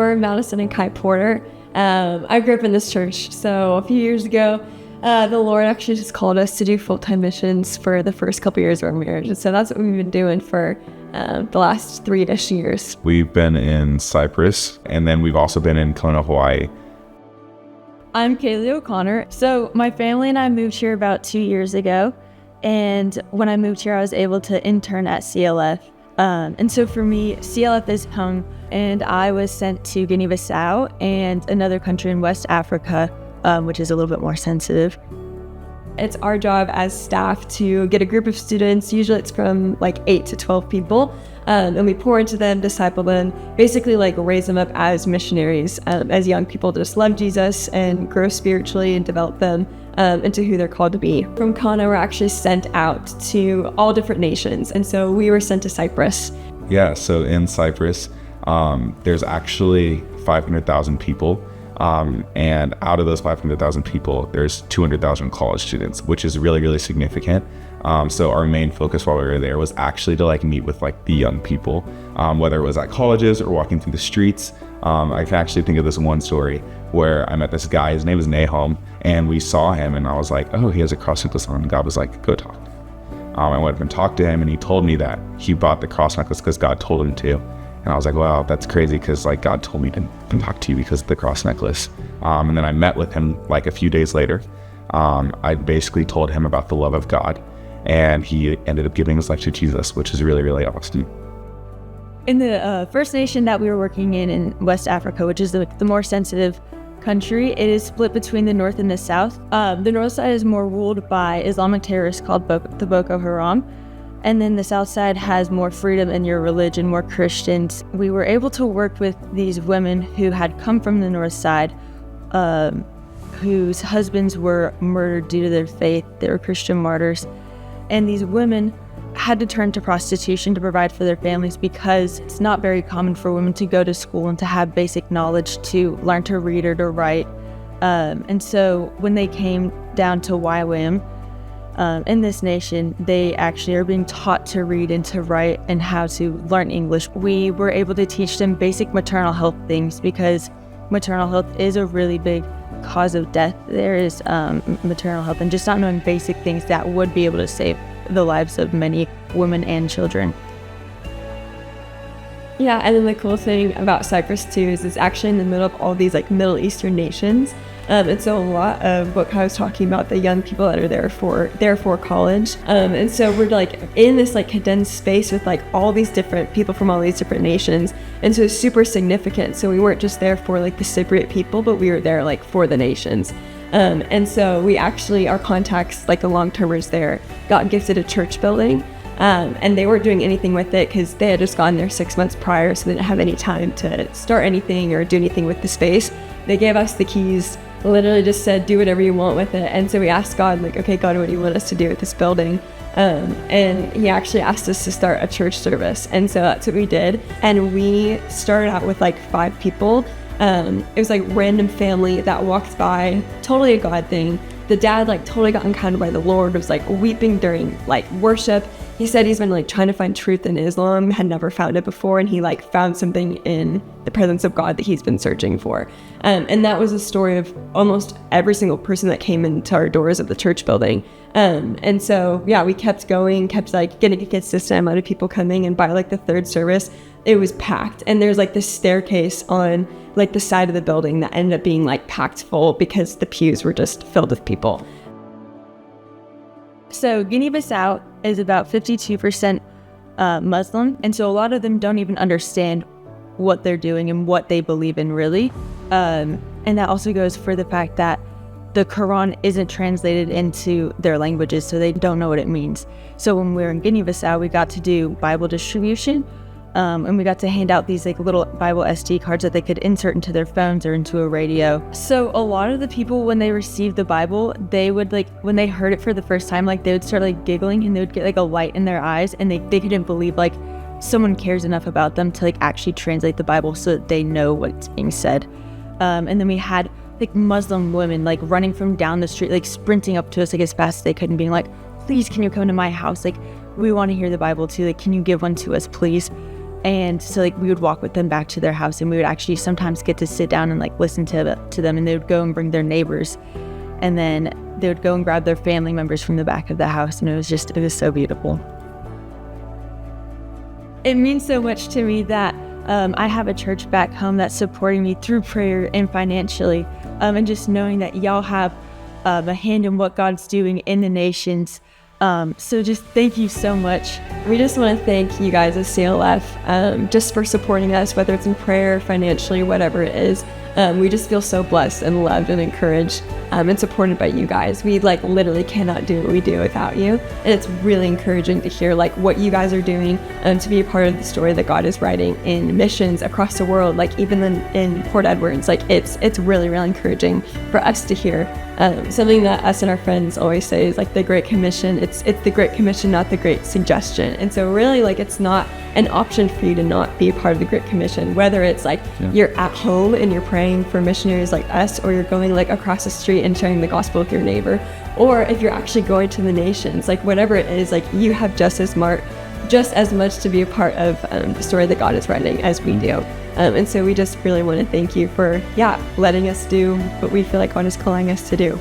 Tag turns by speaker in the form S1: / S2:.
S1: We're Madison and Kai Porter. I grew up in this church, so a few years ago, the Lord actually just called us to do full-time missions for the first couple years of our marriage. And so that's what we've been doing for the last 3-ish years.
S2: We've been in Cyprus, and then we've also been in Kona, Hawaii.
S3: I'm Kaylee O'Connor. So my family and I moved here about 2 years ago. And when I moved here, I was able to intern at CLF. And so for me, CLF is home, and I was sent to Guinea-Bissau and another country in West Africa, which is a little bit more sensitive.
S1: It's our job as staff to get a group of students, usually it's from like 8 to 12 people, and we pour into them, disciple them, basically like raise them up as missionaries, as young people to just love Jesus and grow spiritually and develop them into who they're called to be. From Kona, we're actually sent out to all different nations, and so we were sent to Cyprus.
S2: Yeah, so in Cyprus, there's actually 500,000 people. And out of those 500,000 people, there's 200,000 college students, which is really, really significant. So our main focus while we were there was actually to like meet with like the young people, whether it was at colleges or walking through the streets. I can actually think of this one story where I met this guy, his name is Nahum, and we saw him and I was like, oh, he has a cross necklace on. And God was like, go talk. I went up and talked to him and he told me that he bought the cross necklace because God told him to. And I was like, wow, that's crazy because like God told me to talk to you because of the cross necklace. And then I met with him like a few days later. I basically told him about the love of God, and he ended up giving his life to Jesus, which is really, really awesome.
S3: In the First Nation that we were working in West Africa, which is the more sensitive country, it is split between the north and the south. The north side is more ruled by Islamic terrorists called the Boko Haram. And then the south side has more freedom in your religion, more Christians. We were able to work with these women who had come from the north side, whose husbands were murdered due to their faith. They were Christian martyrs. And these women had to turn to prostitution to provide for their families because it's not very common for women to go to school and to have basic knowledge to learn to read or to write. And so when they came down to YWAM, in this nation, they actually are being taught to read and to write and how to learn English. We were able to teach them basic maternal health things because maternal health is a really big cause of death. There is maternal health and just not knowing basic things that would be able to save the lives of many women and children.
S1: Yeah, and then the cool thing about Cyprus too is it's actually in the middle of all these like Middle Eastern nations. And so a lot of what I was talking about, the young people that are there for college. And so we're like in this like condensed space with like all these different people from all these different nations. And so it's super significant. So we weren't just there for like the Cypriot people, but we were there like for the nations. And so we actually, our contacts, like the long-termers there, got gifted a church building. And they weren't doing anything with it because they had just gone there 6 months prior, so they didn't have any time to start anything or do anything with the space. They gave us the keys, literally just said, do whatever you want with it. And so we asked God, like, okay, God, what do you want us to do with this building? And he actually asked us to start a church service. And so that's what we did. And we started out with like 5 people. It was like random family that walked by, totally a God thing. The dad like totally got encountered by the Lord, was like weeping during like worship. He said he's been like trying to find truth in Islam, had never found it before, and he like found something in the presence of God that he's been searching for. And that was a story of almost every single person that came into our doors of the church building. And so, yeah, we kept going, kept like getting a consistent amount of people coming, and by like the 3rd service, it was packed. And there's like this staircase on like the side of the building that ended up being like packed full because the pews were just filled with people.
S3: So Guinea-Bissau is about 52% Muslim, and so a lot of them don't even understand what they're doing and what they believe in really. And that also goes for the fact that the Quran isn't translated into their languages, so they don't know what it means. So when we were in Guinea-Bissau, we got to do Bible distribution, and we got to hand out these like little Bible SD cards that they could insert into their phones or into a radio. So a lot of the people, when they received the Bible, they would like, when they heard it for the first time, like they would start like giggling and they would get like a light in their eyes, and they couldn't believe like someone cares enough about them to like actually translate the Bible so that they know what's being said. And then we had like Muslim women like running from down the street, like sprinting up to us like as fast as they could and being like, please, can you come to my house? Like, we want to hear the Bible too. Like, can you give one to us, please? And so like we would walk with them back to their house, and we would actually sometimes get to sit down and like listen to them, and they would go and bring their neighbors, and then they would go and grab their family members from the back of the house, and it was so beautiful. It means so much to me that I have a church back home that's supporting me through prayer and financially, and just knowing that y'all have a hand in what God's doing in the nations. So just thank you so much.
S1: We just want to thank you guys as CLF just for supporting us, whether it's in prayer, financially, whatever it is. We just feel so blessed and loved and encouraged and supported by you guys. We like literally cannot do what we do without you. And it's really encouraging to hear like what you guys are doing to be a part of the story that God is writing in missions across the world, like even in Port Edwards. Like it's really, really encouraging for us to hear. Something that us and our friends always say is like the Great Commission. It's the Great Commission, not the Great Suggestion. And so really like it's not an option for you to not be a part of the Great Commission, whether it's like you're at home and you're praying for missionaries like us, or you're going like across the street and sharing the gospel with your neighbor, or if you're actually going to the nations, like whatever it is, like you have just as much to be a part of the story that God is writing as we do. And so we just really want to thank you for letting us do what we feel like God is calling us to do.